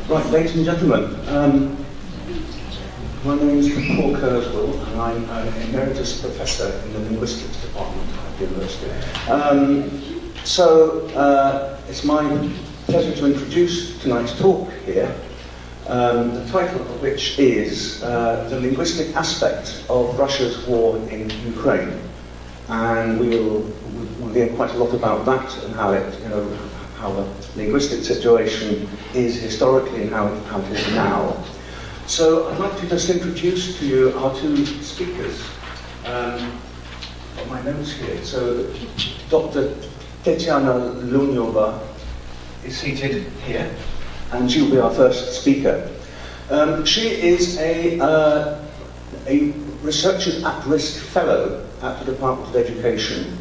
Right, ladies and gentlemen, my name is Paul Kurzweil, and I'm an emeritus professor in the linguistics department at the university. It's my pleasure to introduce tonight's talk here, the title of which is The Linguistic Aspect of Russia's War in Ukraine. And we'll hear quite a lot about that and how it, how the linguistic situation is historically and how it is now. So I'd like to just introduce to you our two speakers. Got my notes here. So Dr. Tetyana Lunyova is seated here, and she'll be our first speaker. She is a Researchers at Risk Fellow at the Department of Education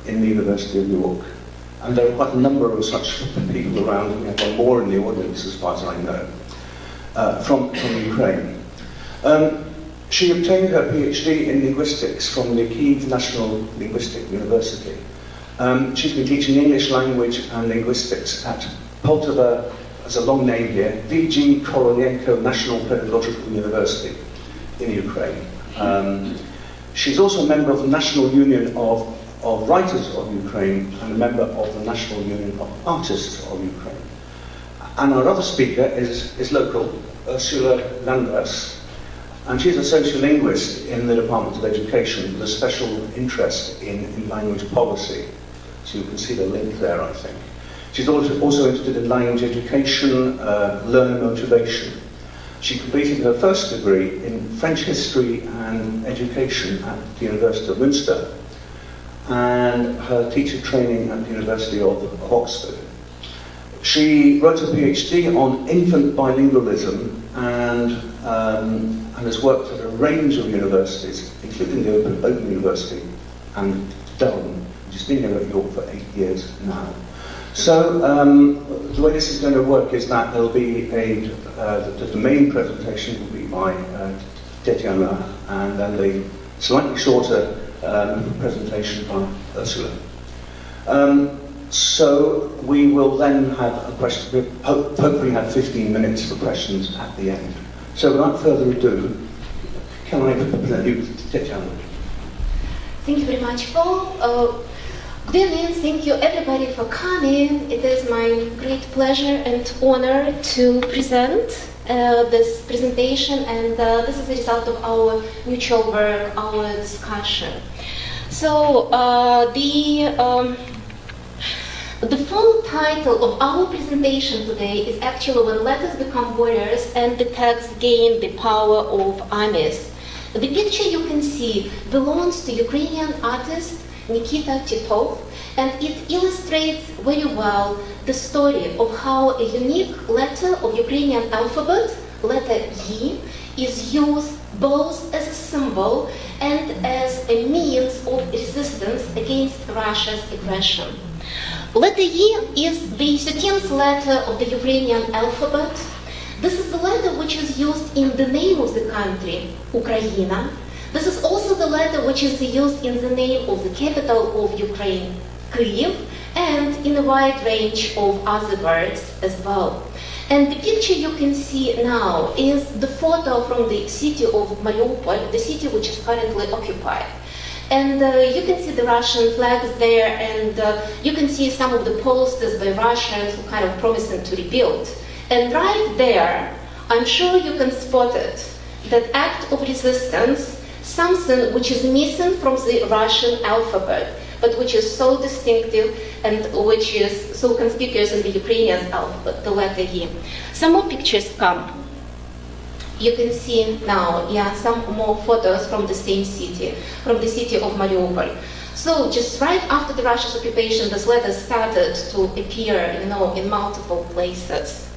in the University of York. And there are quite a number of such people around. We have one more in the audience, as far as I know, from Ukraine. She obtained her PhD in linguistics from the Kyiv National Linguistic University. She's been teaching English language and linguistics at Poltava, as a long name here, V.G. Korolenko National Pedagogical University in Ukraine. She's also a member of the National Union of Writers of Ukraine and a member of the National Union of Artists of Ukraine. And our other speaker is local, Ursula Lanvers, and she's a sociolinguist in the Department of Education with a special interest in language policy. So you can see the link there, I think. She's also interested in language education, learner motivation. She completed her first degree in French history and education at the University of Münster, and her teacher training at the University of Oxford. She wrote a PhD on infant bilingualism and has worked at a range of universities, including the Open University and Durham. She's been here at York for 8 years now. So the way this is going to work is that there'll be the main presentation will be by Tetyana, and then the slightly shorter presentation by Ursula. So we will then have a question, hopefully have 15 minutes for questions at the end. So without further ado, can I present you to Tetyana? Thank you very much, Paul. Good evening, thank you everybody for coming. It is my great pleasure and honor to present this presentation, and this is the result of our mutual work, our discussion. So the full title of our presentation today is actually When Letters Become Warriors and the Text Gain the Power of Armies. The picture you can see belongs to Ukrainian artist Nikita Titov, and it illustrates very well the story of how a unique letter of Ukrainian alphabet, letter Y, is used both as a symbol and as a means of resistance against Russia's aggression. Letter Y is the 13th letter of the Ukrainian alphabet. This is the letter which is used in the name of the country, Ukraina. This is also the letter which is used in the name of the capital of Ukraine, Kyiv, and in a wide range of other words as well. And the picture you can see now is the photo from the city of Mariupol, the city which is currently occupied. And you can see the Russian flags there, and you can see some of the posters by Russians who kind of promising to rebuild. And right there, I'm sure you can spot it, that act of resistance, something which is missing from the Russian alphabet, but which is so distinctive and which is so conspicuous in the Ukrainian alphabet, the letter Y. Some more pictures come. You can see now, some more photos from the same city, from the city of Mariupol. So just right after the Russia's occupation, this letter started to appear, in multiple places.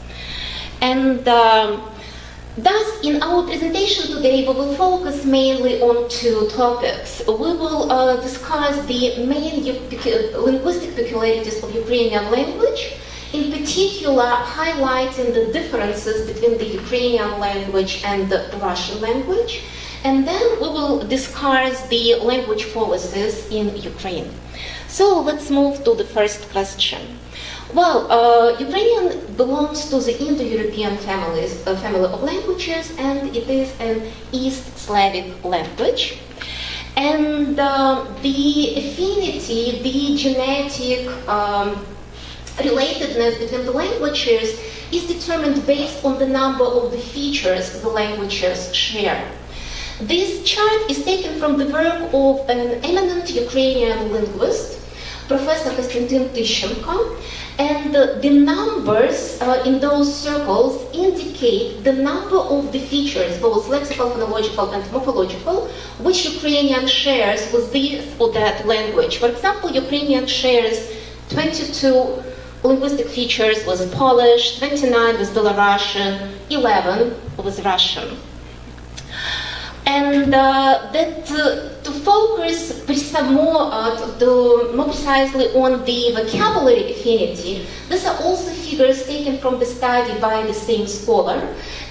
And thus, in our presentation today, we will focus mainly on two topics. We will discuss the main linguistic peculiarities of Ukrainian language, in particular highlighting the differences between the Ukrainian language and the Russian language. And then we will discuss the language policies in Ukraine. So let's move to the first question. Well, Ukrainian belongs to the Indo-European family of languages, and it is an East Slavic language. And the affinity, the genetic relatedness between the languages is determined based on the number of the features the languages share. This chart is taken from the work of an eminent Ukrainian linguist, Professor Konstantin Tyshenko, and the numbers in those circles indicate the number of the features, both lexical, phonological, and morphological, which Ukrainian shares with this or that language. For example, Ukrainian shares 22 linguistic features with Polish, 29 with Belarusian, 11 with Russian. And to focus more precisely on the vocabulary affinity, these are also figures taken from the study by the same scholar.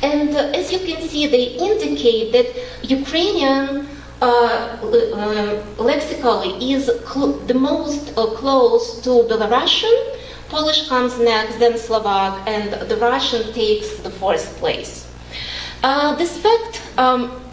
And as you can see, they indicate that Ukrainian lexically is the most close to Belarusian, Polish comes next, then Slovak, and the Russian takes the fourth place. This fact,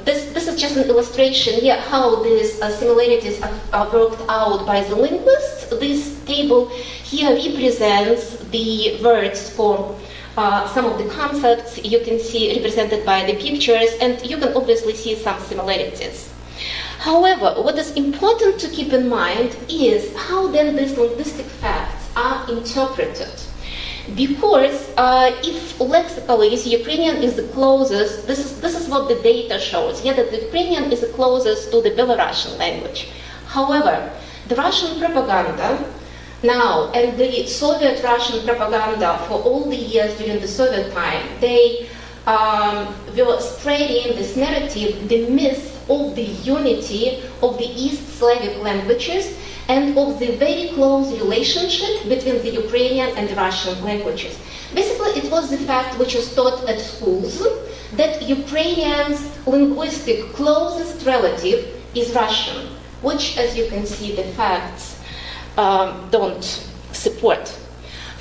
this is just an illustration here how these similarities are worked out by the linguists. This table here represents the words for some of the concepts you can see represented by the pictures, and you can obviously see some similarities. However, what is important to keep in mind is how then these linguistic facts are interpreted. Because if lexically Ukrainian is the closest, this is what the data shows, yeah, that the Ukrainian is the closest to the Belarusian language. However, the Russian propaganda now and the Soviet Russian propaganda for all the years during the Soviet time, they were spreading this narrative, the myth of the unity of the East Slavic languages and of the very close relationship between the Ukrainian and the Russian languages. Basically, it was the fact which was taught at schools that Ukrainians' linguistic closest relative is Russian, which, as you can see, the facts don't support.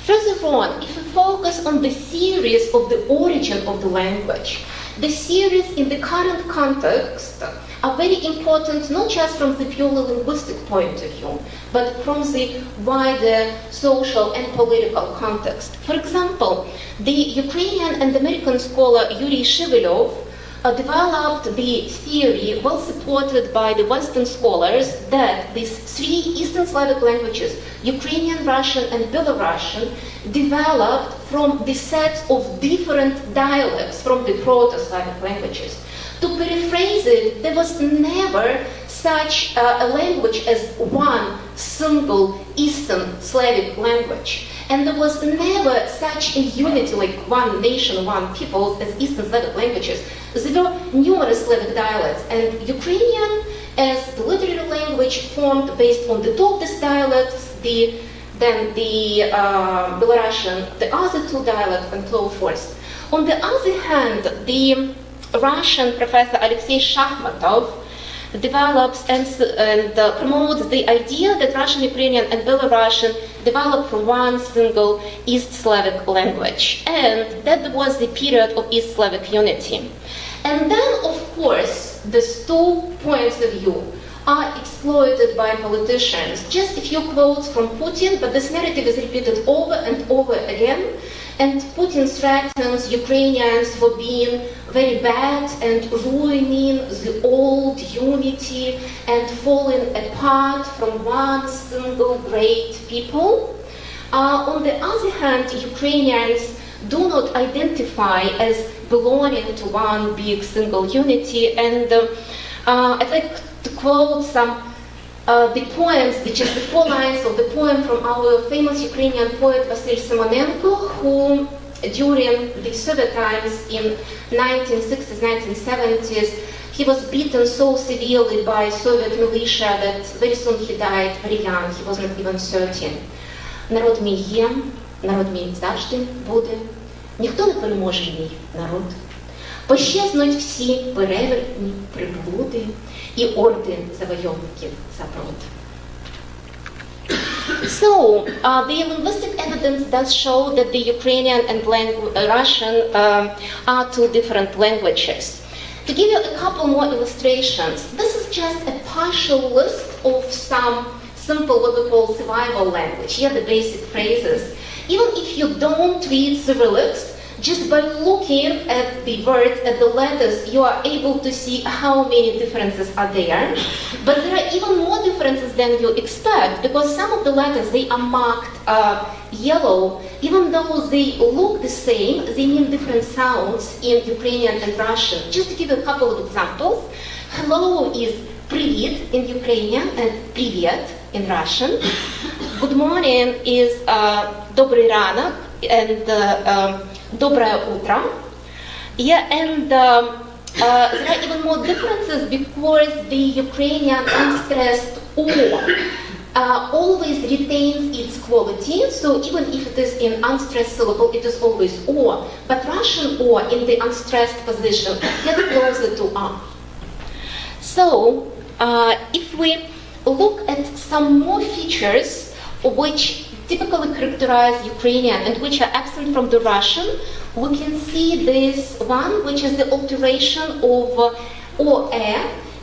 Further on, if we focus on the theories of the origin of the language, the theories in the current context are very important not just from the purely linguistic point of view, but from the wider social and political context. For example, the Ukrainian and American scholar Yuri Shevelyov developed the theory, well supported by the Western scholars, that these three Eastern Slavic languages, Ukrainian, Russian, and Belarusian, developed from the sets of different dialects from the Proto-Slavic languages. To paraphrase it, there was never such a language as one single Eastern Slavic language. And there was never such a unity like one nation, one people as Eastern Slavic languages. There were numerous Slavic dialects, and Ukrainian as the literary language formed based on the two of these dialects, then the Belarusian, the other two dialects, and so forth. On the other hand, the Russian professor Alexei Shakhmatov develops and promotes the idea that Russian, Ukrainian, and Belarusian developed from one single East Slavic language, and that was the period of East Slavic unity. And then, of course, these 2 points of view are exploited by politicians. Just a few quotes from Putin, but this narrative is repeated over and over again. And Putin threatens Ukrainians for being very bad and ruining the old unity and falling apart from one single great people. On the other hand, Ukrainians do not identify as belonging to one big single unity. And I'd like to quote some the poems, which is the 4 lines of the poem from our famous Ukrainian poet Vasyl Simonenko, who during the Soviet times in 1960s, 1970s, he was beaten so severely by Soviet militia that very soon he died very young, he was not even 13. Народ мій є, народ мій завжди буде, ніхто не переможе мій народ. Пощезнуть всі перевертні приблуди і орди завойовників запруд. So, the linguistic evidence does show that the Ukrainian and Russian are two different languages. To give you a couple more illustrations, this is just a partial list of some simple, what we call survival language, the basic phrases. Even if you don't read Cyrillics, just by looking at the words, at the letters, you are able to see how many differences are there. But there are even more differences than you expect, because some of the letters, they are marked yellow. Even though they look the same, they mean different sounds in Ukrainian and Russian. Just to give you a couple of examples, hello is привет in Ukrainian and привет in Russian. Good morning is добрый ранок and доброе утро. And there are even more differences because the Ukrainian unstressed o always retains its quality. So even if it is in unstressed syllable, it is always o. But Russian o in the unstressed position gets closer to a. So if we look at some more features which typically characterize Ukrainian and which are absent from the Russian, we can see this one, which is the alteration of OE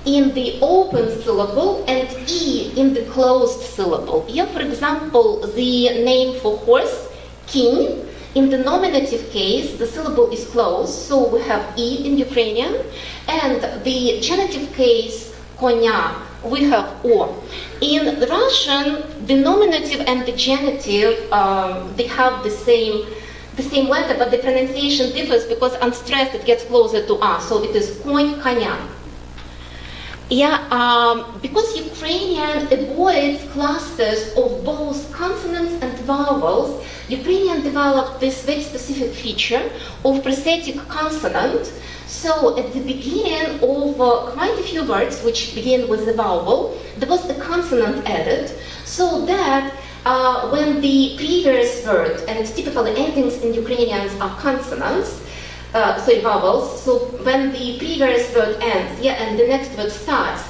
in the open syllable and E in the closed syllable. Here, for example, the name for horse, king, in the nominative case, the syllable is closed, so we have E in Ukrainian, and the genitive case, konya, we have O. In Russian, the nominative and the genitive, they have the same letter, but the pronunciation differs because unstressed it gets closer to A, so it is konь, konya. Because Ukrainian avoids clusters of both consonants and vowels, Ukrainian developed this very specific feature of prosthetic consonant. So at the beginning of quite a few words which begin with a vowel, there was a consonant added, so that when the previous word, and typically endings in Ukrainians are consonants, vowels, so when the previous word ends, and the next word starts,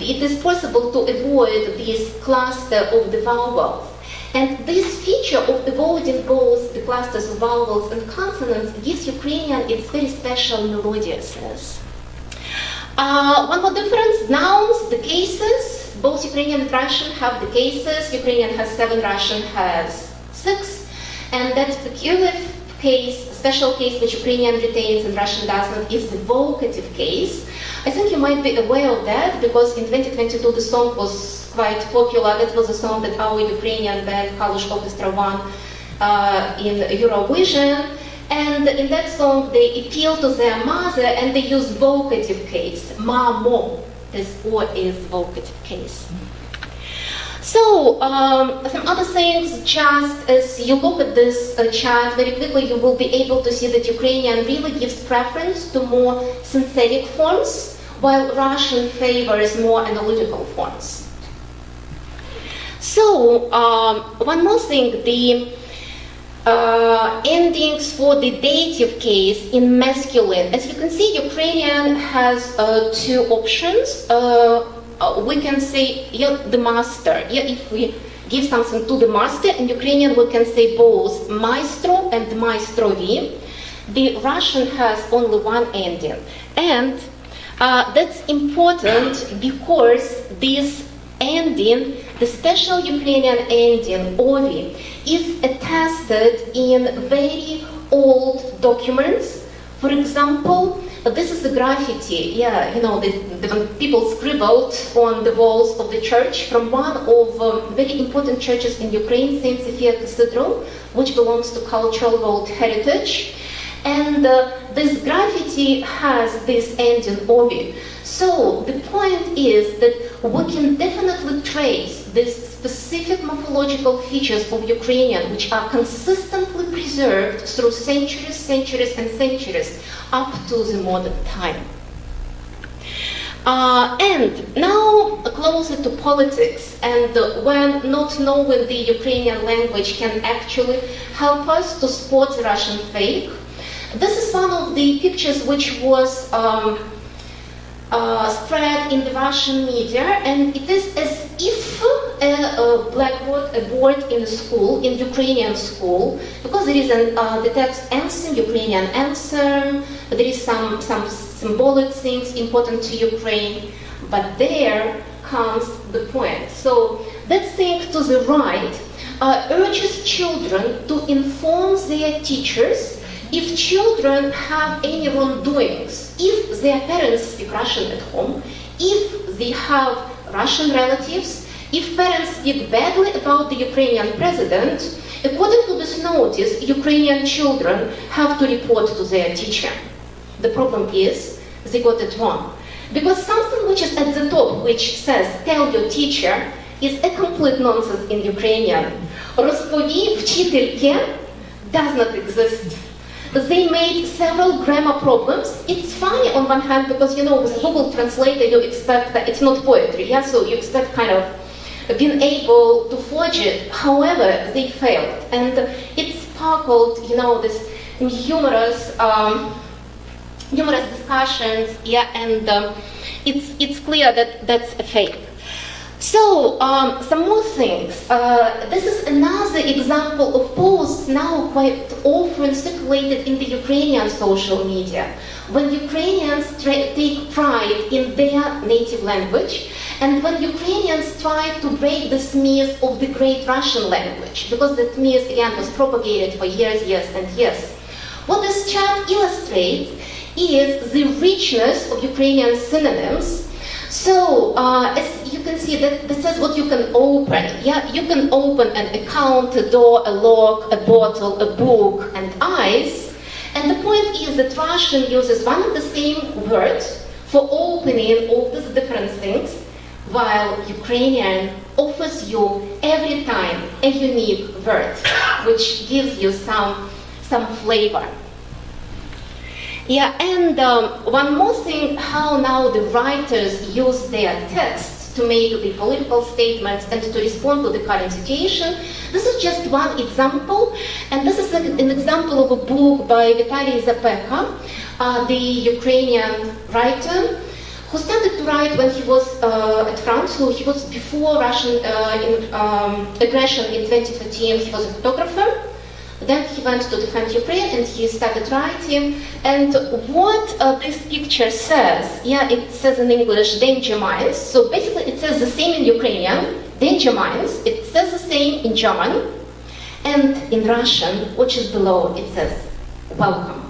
it is possible to avoid this cluster of the vowels. And this feature of avoiding both the clusters of vowels and consonants gives Ukrainian its very special melodiousness. One more difference, nouns, the cases. Both Ukrainian and Russian have the cases. Ukrainian has 7, Russian has 6. And that peculiar case, special case which Ukrainian retains and Russian doesn't, is the vocative case. I think you might be aware of that because in 2022 the song was quite popular. That was a song that our Ukrainian band Kalush Orchestra won in Eurovision. And in that song they appeal to their mother and they use vocative case. Mamo. This O is vocative case. So, some other things, just as you look at this chart very quickly, you will be able to see that Ukrainian really gives preference to more synthetic forms, while Russian favors more analytical forms. So, one more thing, the endings for the dative case in masculine. As you can see, Ukrainian has 2 options. We can say the master. If we give something to the master, in Ukrainian we can say both maestro and maestrovi. The Russian has only one ending. And that's important because this ending, the special Ukrainian ending, ovi, is attested in very old documents. For example, this is a graffiti, when people scribbled on the walls of the church from one of very important churches in Ukraine, St. Sophia Cathedral, which belongs to Cultural World Heritage. And this graffiti has this ending ovi. So the point is that we can definitely trace these specific morphological features of Ukrainian, which are consistently preserved through centuries, centuries, and centuries up to the modern time. And now closer to politics, and when not knowing the Ukrainian language can actually help us to spot the Russian fake. This is one of the pictures which was spread in the Russian media, and it is as if a blackboard, a board in a school, in Ukrainian school, because there is the text anthem, Ukrainian anthem, there is some symbolic things important to Ukraine, but there comes the point. So that thing to the right urges children to inform their teachers if children have any wrongdoings, if their parents speak Russian at home, if they have Russian relatives, if parents speak badly about the Ukrainian president, according to this notice, Ukrainian children have to report to their teacher. The problem is, they got it wrong. Because something which is at the top, which says, tell your teacher, is a complete nonsense in Ukrainian. Розповій вчительке does not exist. They made several grammar problems. It's funny on one hand because, you know, with Google Translator you expect that it's not poetry, yeah? So you expect kind of being able to forge it. However, they failed. And it sparkled, you know, this humorous discussions, yeah, and it's clear that that's a fake. So, some more things. This is another example of posts now quite often circulated in the Ukrainian social media, when Ukrainians take pride in their native language, and when Ukrainians try to break this myth of the great Russian language, because that myth, again, was propagated for years and years. What this chart illustrates is the richness of Ukrainian synonyms. So, as you can see, that says what you can open. Yeah, you can open an account, a door, a lock, a bottle, a book, and eyes. And the point is that Russian uses one and the same word for opening all these different things, while Ukrainian offers you every time a unique word, which gives you some flavor. Yeah, and one more thing, how now the writers use their texts to make the political statements and to respond to the current situation. This is just one example, and this is an example of a book by Vitaly Zapeka, the Ukrainian writer, who started to write when he was at France, so he was before Russian aggression in 2013, he was a photographer. Then he went to defend Ukraine and he started writing. And what this picture says, yeah, it says in English, danger mines. So basically it says the same in Ukrainian, danger mines. It says the same in German. And in Russian, which is below, it says, welcome.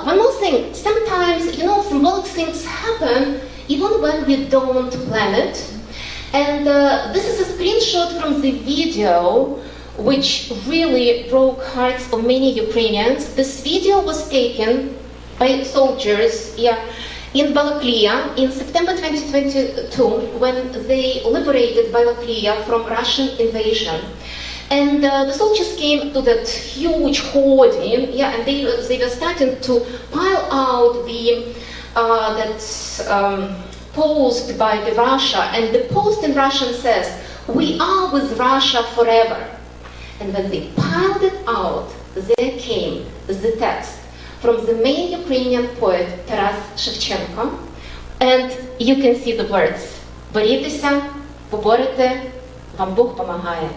One more thing, sometimes, you know, symbolic things happen even when we don't plan it. And this is a screenshot from the video which really broke hearts of many Ukrainians. This video was taken by soldiers in Balaklia in September 2022 when they liberated Balaklia from Russian invasion. And the soldiers came to that huge hoarding, and they were starting to pile out post by the Russia, and the post in Russian says, "We are with Russia forever." And when they piled it out, there came the text from the main Ukrainian poet Taras Shevchenko, and you can see the words: "Борітеся, поборете, вам Бог помагає.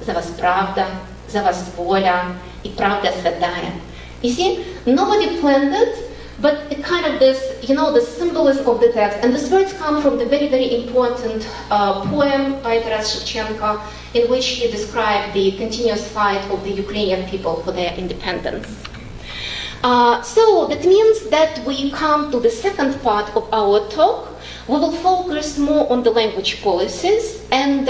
За вас правда, за вас воля, і правда святая." You see, nobody planned it, but it kind of this, you know, the symbolism of the text. And these words come from the very, very important poem by Taras Shevchenko, in which he described the continuous fight of the Ukrainian people for their independence. So that means that we come to the second part of our talk. We will focus more on the language policies, and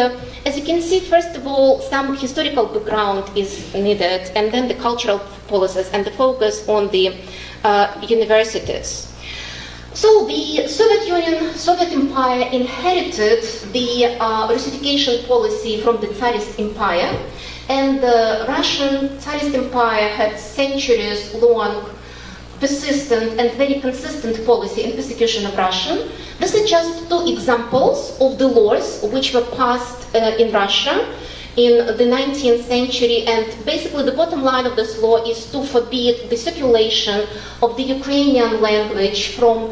as you can see, first of all, some historical background is needed, and then the cultural policies and the focus on the universities. So the Soviet Union, Soviet Empire inherited the Russification policy from the Tsarist Empire, and the Russian Tsarist Empire had centuries-long persistent and very consistent policy in persecution of Russian. This is just two examples of the laws which were passed in Russia in the 19th century, and basically the bottom line of this law is to forbid the circulation of the Ukrainian language from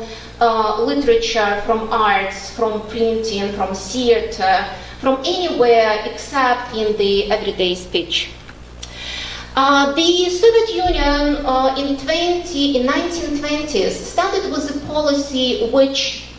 literature, from arts, from printing, from theater, from anywhere except in the everyday speech. The Soviet Union in 1920s started with a policy which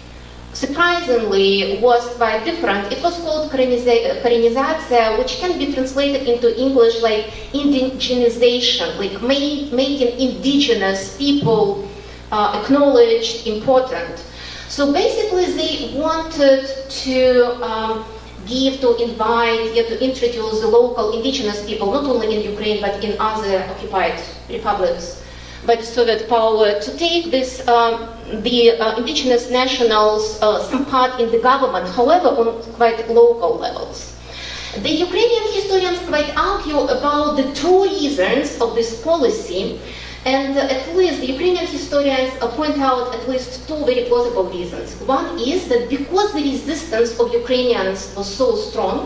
surprisingly was quite different. It was called Koreanization, which can be translated into English like indigenization, like making indigenous people acknowledged, important. So basically they wanted to invite, to introduce the local indigenous people, not only in Ukraine but in other occupied republics by the Soviet power, to take this, the indigenous nationals some part in the government, however on quite local levels. The Ukrainian historians quite argue about the true reasons of this policy, and at least the Ukrainian historians point out at least two very plausible reasons. One is that because the resistance of Ukrainians was so strong,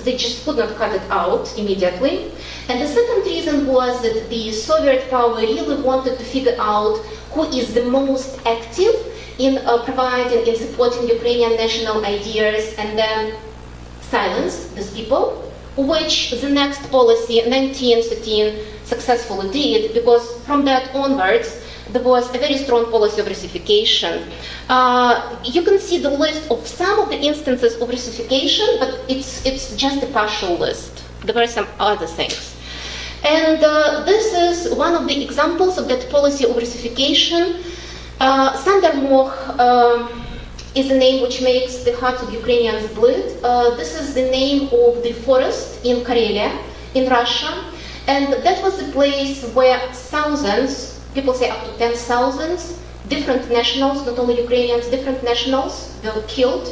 they just could not cut it out immediately. And the second reason was that the Soviet power really wanted to figure out who is the most active in providing, in supporting Ukrainian national ideas, and then silence these people, which the next policy, 1913, successfully did, because from that onwards, there was a very strong policy of Russification. You can see the list of some of the instances of Russification, but it's just a partial list. There were some other things. And this is one of the examples of that policy of Russification. Sandarmokh is a name which makes the hearts of Ukrainians bleed. This is the name of the forest in Karelia, in Russia. And that was the place where thousands, people say up to 10,000, different nationals, not only Ukrainians, different nationals were killed.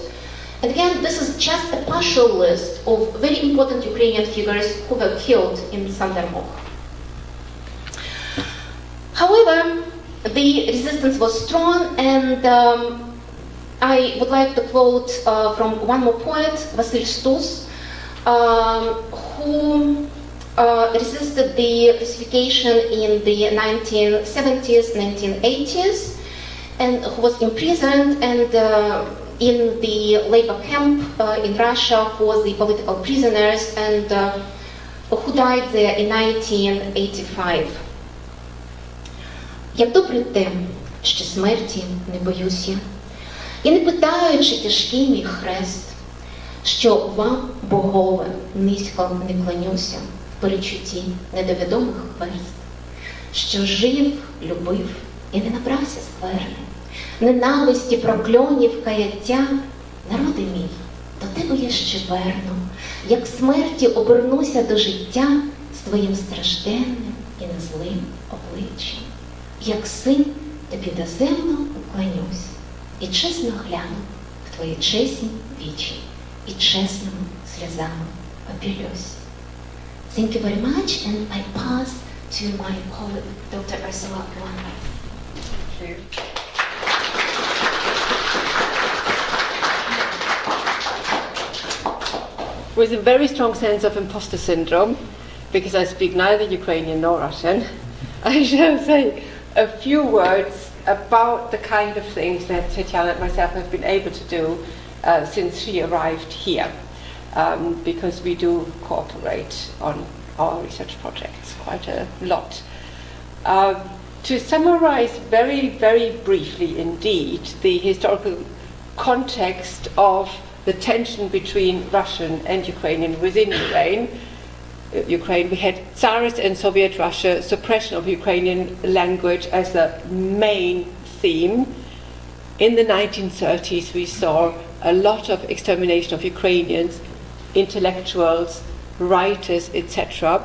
And again, this is just a partial list of very important Ukrainian figures who were killed in Sandarmokh. However, the resistance was strong, and I would like to quote from one more poet, Vasily Stus, who resisted the Russification in the 1970s, 1980s, and who was imprisoned and in the labor camp in Russia for the political prisoners, and who died there in 1985. Як добре те, що смерті не боюся, і не питаю, чи тяжкий мій хрест, що вам, богове, низько не клонюся в перечутті недовідомих верст, що жив, любив і не набрався скверни, ненависті, прокльонів, каяття, народи мій, до тебе я ще верну, як смерті обернуся до життя з твоїм стражденним і незлим обличчям. Як син тобі доземно уклонюсь, і чесно гляну в твої чесні вічі, і чесними сльозами опілюсь. Thank you very much, and I pass to my colleague, Dr. Ursula Lanvers. Thank you. With a very strong sense of imposter syndrome, because I speak neither Ukrainian nor Russian, I shall say a few words about the kind of things that Tetyana and myself have been able to do since she arrived here, because we do cooperate on our research projects quite a lot. To summarize very, very briefly indeed the historical context of the tension between Russian and Ukrainian within Ukraine, we had Tsarist and Soviet Russia, suppression of Ukrainian language as the main theme. In the 1930s, we saw a lot of extermination of Ukrainians, intellectuals, writers, etc.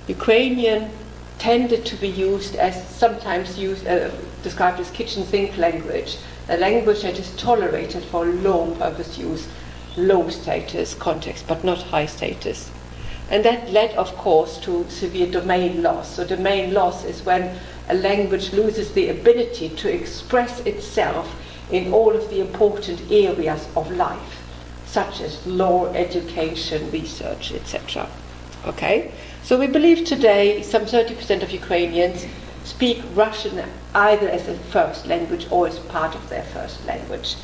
Ukrainian tended to be used as, sometimes used, described as kitchen sink language, a language that is tolerated for long purpose use, low status context, but not high status. And that led, of course, to severe domain loss. So domain loss is when a language loses the ability to express itself in all of the important areas of life. such as law, education, research, etc. Okay? So we believe today some 30% of Ukrainians speak Russian either as a first language or as part of their first language.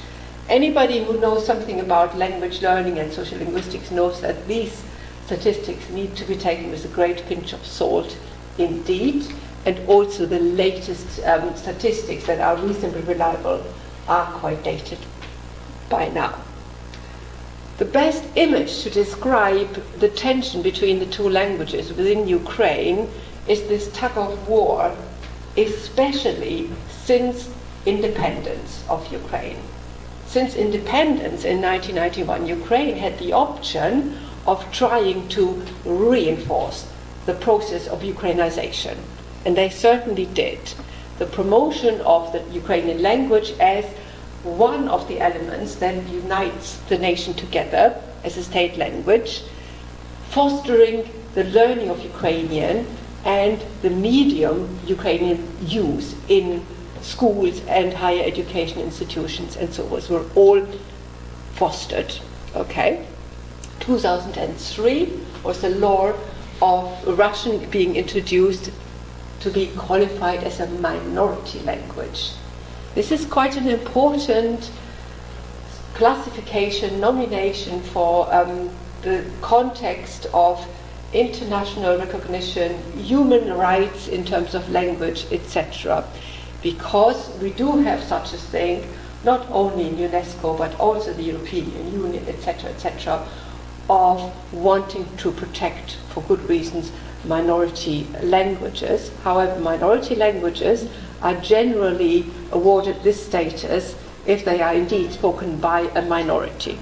Anybody who knows something about language learning and social linguistics knows that these statistics need to be taken with a great pinch of salt indeed, and also the latest statistics that are reasonably reliable are quite dated by now. The best image to describe the tension between the two languages within Ukraine is this tug of war, especially since independence of Ukraine. Since independence in 1991, Ukraine had the option of trying to reinforce the process of Ukrainization, and they certainly did. The promotion of the Ukrainian language as one of the elements that unites the nation together as a state language, fostering the learning of Ukrainian and the medium Ukrainian use in schools and higher education institutions and so forth were all fostered. Okay? 2003 was the law of Russian being introduced to be qualified as a minority language. This is quite an important classification, nomination for the context of international recognition, human rights in terms of language, etc. Because we do have such a thing, not only in UNESCO, but also the European Union, etc., etc., of wanting to protect, for good reasons, minority languages. However, minority languages are generally awarded this status if they are indeed spoken by a minority.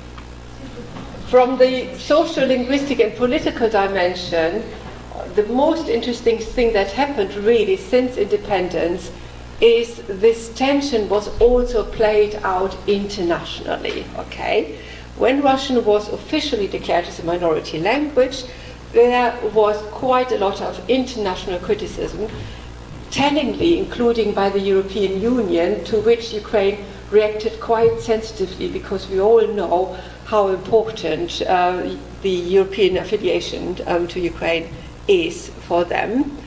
From the social, linguistic and political dimension, the most interesting thing that happened really since independence is this tension was also played out internationally. Okay? When Russian was officially declared as a minority language, there was quite a lot of international criticism, tellingly, including by the European Union, to which Ukraine reacted quite sensitively, because we all know how important the European affiliation to Ukraine is for them.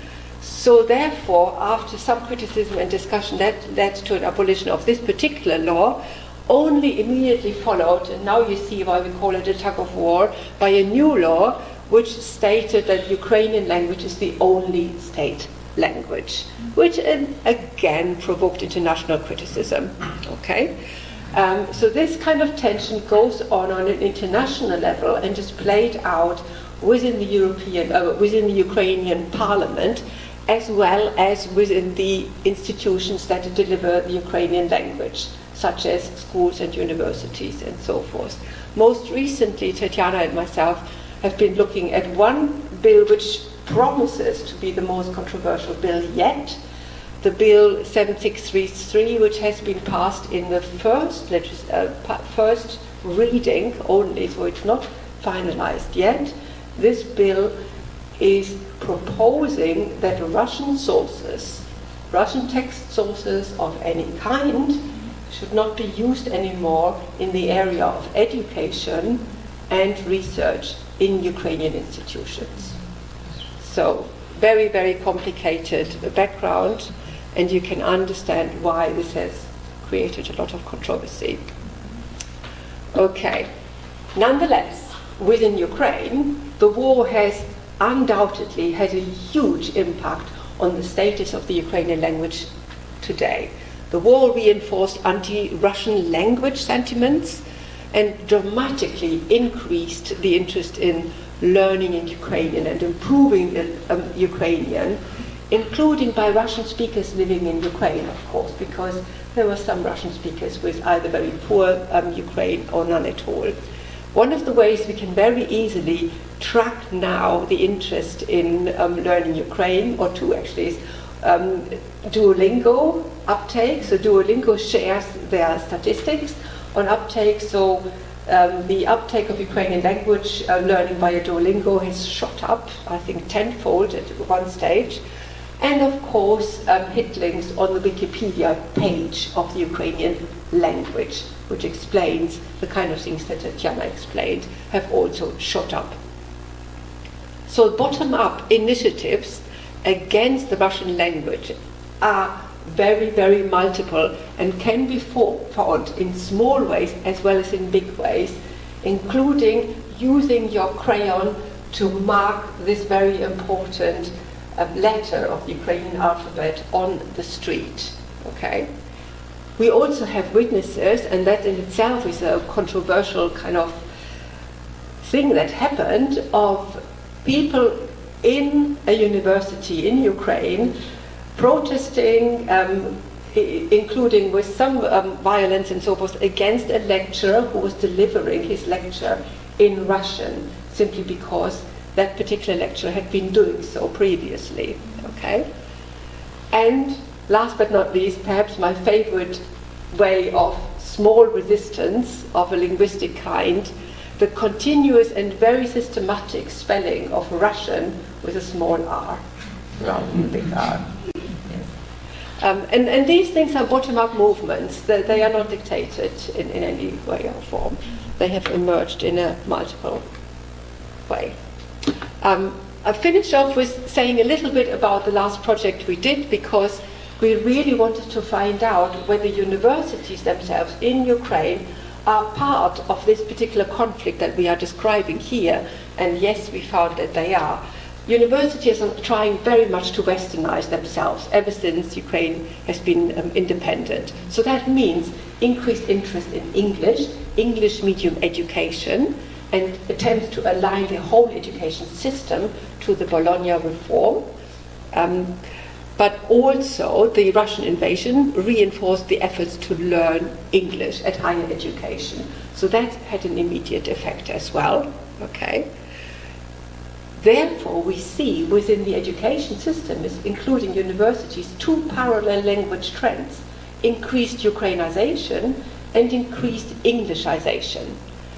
So therefore, after some criticism and discussion, that led to an abolition of this particular law, only immediately followed, and now you see why we call it a tug of war, by a new law which stated that Ukrainian language is the only state language, which again provoked international criticism. Okay? So this kind of tension goes on an international level and is played out within the Ukrainian parliament, as well as within the institutions that deliver the Ukrainian language, such as schools and universities and so forth. Most recently, Tetyana and myself have been looking at one bill which promises to be the most controversial bill yet, the Bill 7633, which has been passed in the first reading only, so it's not finalized yet. This bill is proposing that Russian sources, Russian text sources of any kind, should not be used anymore in the area of education and research in Ukrainian institutions. So, very, very complicated background, and you can understand why this has created a lot of controversy. Okay. Nonetheless, within Ukraine, the war has undoubtedly had a huge impact on the status of the Ukrainian language today. The war reinforced anti-Russian language sentiments and dramatically increased the interest in learning in Ukrainian and improving Ukrainian, including by Russian speakers living in Ukraine, of course, because there were some Russian speakers with either very poor Ukraine or none at all. One of the ways we can very easily track now the interest in learning Ukraine, or two actually, is Duolingo uptake. So Duolingo shares their statistics on uptake. So the uptake of Ukrainian language learning via Duolingo has shot up, I think, tenfold at one stage. and of course hit links on the Wikipedia page of the Ukrainian language, which explains the kind of things that Tetyana explained, have also shot up. So bottom-up initiatives against the Russian language are very, very multiple and can be found in small ways as well as in big ways, including using your crayon to mark this very important letter of the Ukrainian alphabet on the street. Okay? We also have witnesses, and that in itself is a controversial kind of thing that happened, of people in a university in Ukraine protesting, including with some violence and so forth, against a lecturer who was delivering his lecture in Russian, simply because that particular lecturer had been doing so previously. Okay? And last but not least, perhaps my favorite way of small resistance of a linguistic kind, the continuous and very systematic spelling of Russian with a small r rather than a big R. And these things are bottom-up movements. They are not dictated in any way or form. They have emerged in a multiple way. I finished off with saying a little bit about the last project we did, because we really wanted to find out whether universities themselves in Ukraine are part of this particular conflict that we are describing here, and yes, we found that they are. Universities are trying very much to westernize themselves ever since Ukraine has been independent. So that means increased interest in English, English medium education, and attempts to align the whole education system to the Bologna reform. But also the Russian invasion reinforced the efforts to learn English at higher education. So that had an immediate effect as well. Okay. Therefore, we see within the education system, including universities, two parallel language trends: increased Ukrainization and increased Englishization.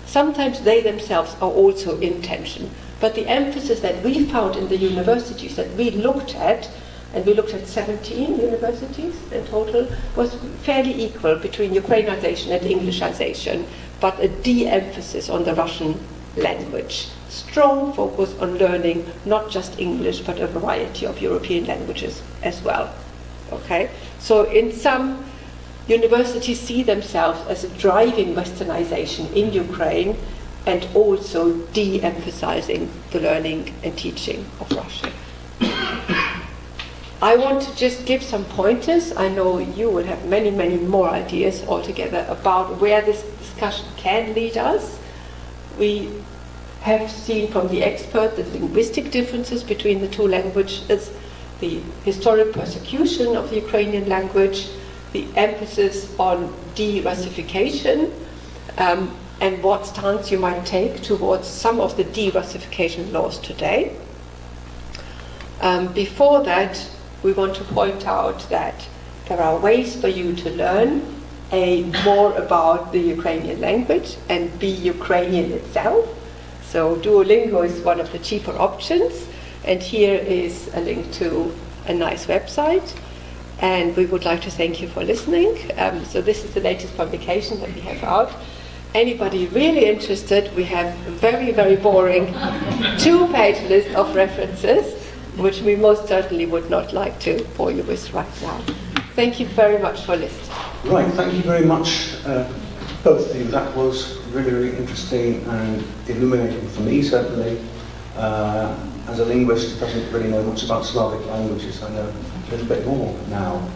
Sometimes they themselves are also in tension, but the emphasis that we found in the universities that we looked at, and we looked at 17 universities in total, was fairly equal between Ukrainization and Englishization, but a de-emphasis on the Russian language. Strong focus on learning not just English, but a variety of European languages as well. Okay? So in some, universities see themselves as driving westernization in Ukraine and also de-emphasizing the learning and teaching of Russian. I want to just give some pointers. I know you will have many, many more ideas altogether about where this discussion can lead us. We have seen from the expert the linguistic differences between the two languages, the historic persecution of the Ukrainian language, the emphasis on de-Russification, and what stance you might take towards some of the de-Russification laws today. Before that, we want to point out that there are ways for you to learn more about the Ukrainian language and be Ukrainian itself. So Duolingo is one of the cheaper options, and here is a link to a nice website. And we would like to thank you for listening. So this is the latest publication that we have out. Anybody really interested, we have a very, very boring 2-page list of references, which we most certainly would not like to bore you with right now. Thank you very much for listening. Right, thank you very much, both of you. That was really, really interesting and illuminating for me, certainly. As a linguist who doesn't really know much about Slavic languages, I know a little bit more now.